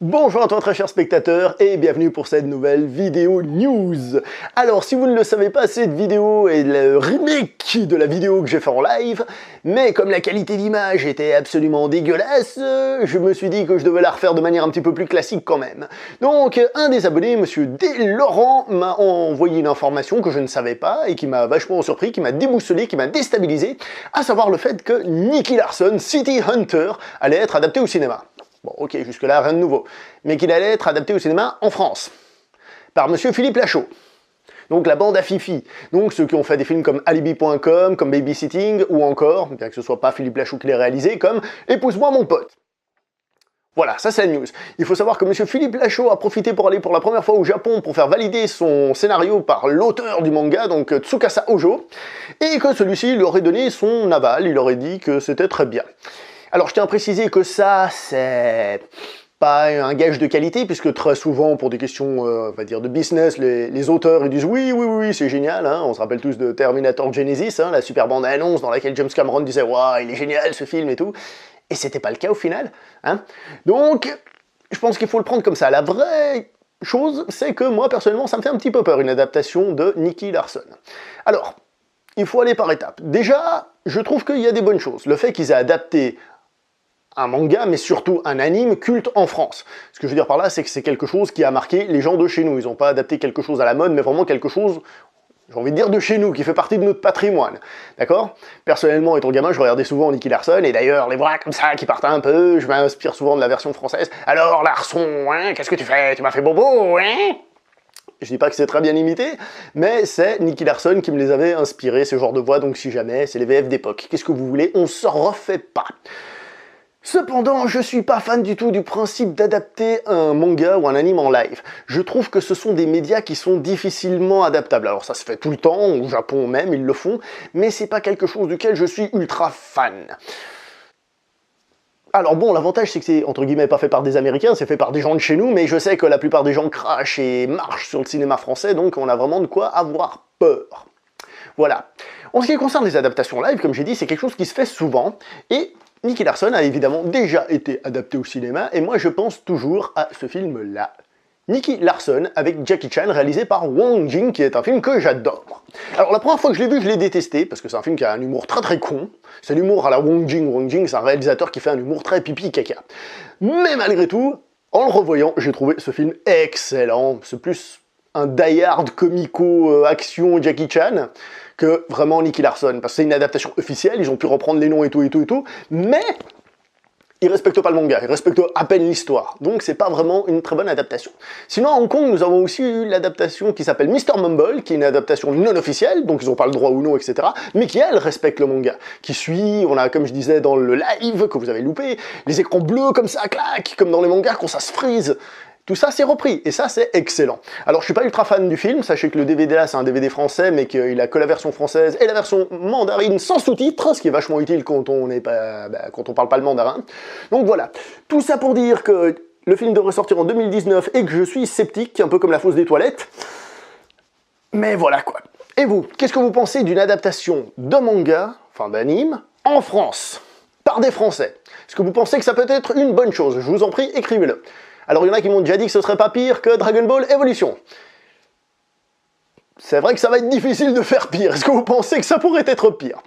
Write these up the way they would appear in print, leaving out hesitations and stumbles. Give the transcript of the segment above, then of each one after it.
Bonjour à toi très cher spectateur et bienvenue pour cette nouvelle vidéo news. Alors si vous ne le savez pas, cette vidéo est le remake de la vidéo que j'ai fait en live, mais comme la qualité d'image était absolument dégueulasse, je me suis dit que je devais la refaire de manière un petit peu plus classique quand même. Donc un des abonnés, monsieur D. Laurent, m'a envoyé une information que je ne savais pas et qui m'a vachement surpris, qui m'a déboussolé, qui m'a déstabilisé, à savoir le fait que Nicky Larson, City Hunter, allait être adapté au cinéma. Bon, ok, jusque-là, rien de nouveau. Mais qu'il allait être adapté au cinéma en France, par monsieur Philippe Lachaud. Donc la bande à Fifi. Donc ceux qui ont fait des films comme Alibi.com, comme Babysitting, ou encore, bien que ce soit pas Philippe Lachaud qui l'ait réalisé, comme Épouse-moi mon pote. Voilà, ça c'est la news. Il faut savoir que monsieur Philippe Lachaud a profité pour aller pour la première fois au Japon pour faire valider son scénario par l'auteur du manga, donc Tsukasa Ojo, et que celui-ci lui aurait donné son aval, il aurait dit que c'était très bien. Alors je tiens à préciser que ça, c'est pas un gage de qualité, puisque très souvent, pour des questions, on va dire, de business, les auteurs ils disent oui, c'est génial, hein. On se rappelle tous de Terminator Genesis, hein, la super bande-annonce dans laquelle James Cameron disait « Waouh, il est génial ce film et tout », et c'était pas le cas au final. Hein. Donc, je pense qu'il faut le prendre comme ça. La vraie chose, c'est que moi, personnellement, ça me fait un petit peu peur, une adaptation de Nicky Larson. Alors, il faut aller par étapes. Déjà, je trouve qu'il y a des bonnes choses. Le fait qu'ils aient adapté un manga, mais surtout un anime culte en France. Ce que je veux dire par là, c'est que c'est quelque chose qui a marqué les gens de chez nous. Ils n'ont pas adapté quelque chose à la mode, mais vraiment quelque chose, j'ai envie de dire, de chez nous, qui fait partie de notre patrimoine. D'accord? Personnellement, étant gamin, je regardais souvent Nicky Larson, et d'ailleurs, les voix comme ça, qui partent un peu, je m'inspire souvent de la version française. Alors, Larson, hein, qu'est-ce que tu fais? Tu m'as fait bobo, hein? Je dis pas que c'est très bien imité, mais c'est Nicky Larson qui me les avait inspirés, ce genre de voix, donc si jamais, c'est les VF d'époque. Qu'est-ce que vous voulez? On s'en refait pas. Cependant, je suis pas fan du tout du principe d'adapter un manga ou un anime en live. Je trouve que ce sont des médias qui sont difficilement adaptables. Alors ça se fait tout le temps, au Japon même, ils le font, mais c'est pas quelque chose duquel je suis ultra fan. Alors bon, l'avantage c'est que c'est, entre guillemets, pas fait par des Américains, c'est fait par des gens de chez nous, mais je sais que la plupart des gens crachent et marchent sur le cinéma français, donc on a vraiment de quoi avoir peur. Voilà. En ce qui concerne les adaptations live, comme j'ai dit, c'est quelque chose qui se fait souvent, et Nicky Larson a évidemment déjà été adapté au cinéma, et moi je pense toujours à ce film-là. Nicky Larson avec Jackie Chan, réalisé par Wong Jing, qui est un film que j'adore. Alors la première fois que je l'ai vu, je l'ai détesté, parce que c'est un film qui a un humour très con. C'est l'humour à la Wong Jing. Wong Jing, c'est un réalisateur qui fait un humour très pipi-caca. Mais malgré tout, en le revoyant, j'ai trouvé ce film excellent. C'est plus un die-hard comico-action Jackie Chan que vraiment Nicky Larson, parce que c'est une adaptation officielle, ils ont pu reprendre les noms et tout, mais ils respectent pas le manga, ils respectent à peine l'histoire, donc c'est pas vraiment une très bonne adaptation. Sinon à Hong Kong, nous avons aussi eu l'adaptation qui s'appelle Mr. Mumble, qui est une adaptation non officielle, donc ils ont pas le droit ou non, etc., mais qui elle respecte le manga, qui suit, on a, comme je disais dans le live, que vous avez loupé, les écrans bleus comme ça, clac, comme dans les mangas, quand ça se frise. Tout ça c'est repris, et ça c'est excellent. Alors je suis pas ultra fan du film, sachez que le DVD là c'est un DVD français, mais qu'il a que la version française et la version mandarine sans sous-titres, ce qui est vachement utile quand on parle pas le mandarin. Donc voilà, tout ça pour dire que le film devrait sortir en 2019 et que je suis sceptique, un peu comme la fosse des toilettes. Mais voilà quoi. Et vous, qu'est-ce que vous pensez d'une adaptation de manga, enfin d'anime, en France, par des Français? Est-ce que vous pensez que ça peut être une bonne chose? Je vous en prie, écrivez-le. Alors il y en a qui m'ont déjà dit que ce serait pas pire que Dragon Ball Evolution. C'est vrai que ça va être difficile de faire pire. Est-ce que vous pensez que ça pourrait être pire?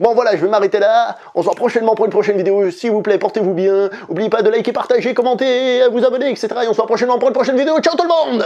Bon voilà, je vais m'arrêter là. On se voit prochainement pour une prochaine vidéo. S'il vous plaît, portez-vous bien. N'oubliez pas de liker, partager, commenter, vous abonner, etc. Et on se voit prochainement pour une prochaine vidéo. Ciao tout le monde!